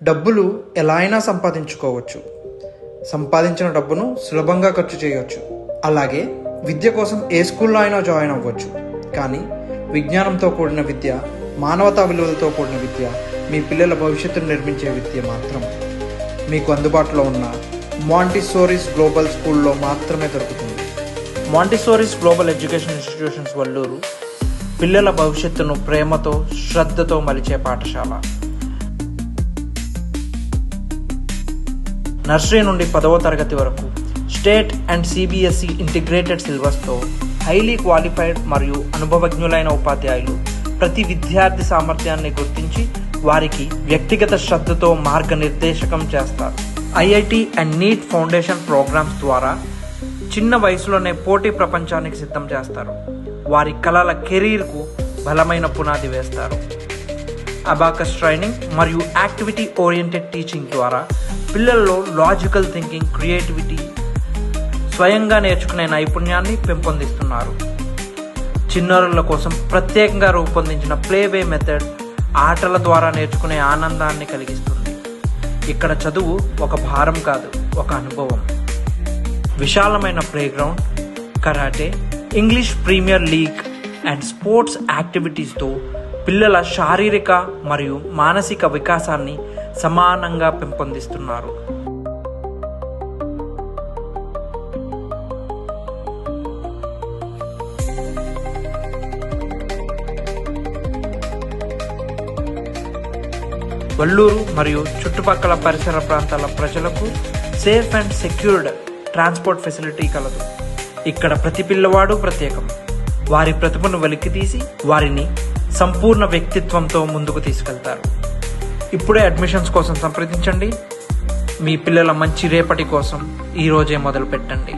డబ్బులు ఎలా అయినా సంపాదించుకోవచ్చు. సంపాదించిన డబ్బును సులభంగా ఖర్చు చేయవచ్చు. అలాగే విద్య కోసం ఏ స్కూల్లో అయినా జాయిన్ అవ్వచ్చు. కానీ విజ్ఞానంతో కూడిన విద్య, మానవతా విలువలతో కూడిన విద్య, మీ పిల్లల భవిష్యత్తును నిర్మించే విద్య మాత్రం మీకు అందుబాటులో ఉన్న మాంటిసోరీస్ గ్లోబల్ స్కూల్లో మాత్రమే దొరుకుతుంది. మాంటిసోరీస్ గ్లోబల్ ఎడ్యుకేషన్ ఇన్స్టిట్యూషన్స్ వల్లూరు పిల్లల భవిష్యత్తును ప్రేమతో, శ్రద్ధతో మలిచే పాఠశాల. నర్సరీ నుండి 10వ తరగతి వరకు స్టేట్ అండ్ CBSE ఇంటిగ్రేటెడ్ సిలబస్తో హైలీ క్వాలిఫైడ్ మరియు అనుభవజ్ఞులైన ఉపాధ్యాయులు ప్రతి విద్యార్థి సామర్థ్యాన్ని గుర్తించి వారికి వ్యక్తిగత శ్రద్ధతో మార్గనిర్దేశకం చేస్తారు. IIT and NEET foundation programs ద్వారా చిన్న వయసులోనే పోటీ ప్రపంచానికి సిద్ధం చేస్తారు. వారి కలల కెరీర్కు బలమైన పునాది వేస్తారు. అబాకస్ ట్రైనింగ్ మరియు యాక్టివిటీ ఓరియంటెడ్ టీచింగ్ ద్వారా పిల్లల్లో లాజికల్ థింకింగ్, క్రియేటివిటీ, స్వయంగా నేర్చుకునే నైపుణ్యాన్ని పెంపొందిస్తున్నారు. చిన్నారుల కోసం ప్రత్యేకంగా రూపొందించిన ప్లేవే మెథడ్ ఆటల ద్వారా నేర్చుకునే ఆనందాన్ని కలిగిస్తుంది. ఇక్కడ చదువు ఒక భారం కాదు, ఒక అనుభవం. విశాలమైన playground, karate, English premier league and sports యాక్టివిటీస్తో పిల్లల శారీరక మరియు మానసిక వికాసాన్ని సమానంగా పెంపొందిస్తున్నారు. వల్లూరు మరియు చుట్టుపక్కల పరిసర ప్రాంతాల ప్రజలకు safe and secured transport facility కలదు. ఇక్కడ ప్రతి పిల్లవాడు ప్రత్యేకం. వారి ప్రతిభను వెలికితీసి వారిని సంపూర్ణ వ్యక్తిత్వంతో ముందుకు తీసుకెళ్తారు. ఇప్పుడే అడ్మిషన్స్ కోసం సంప్రదించండి. మీ పిల్లల మంచి రేపటి కోసం ఈరోజే మొదలు పెట్టండి.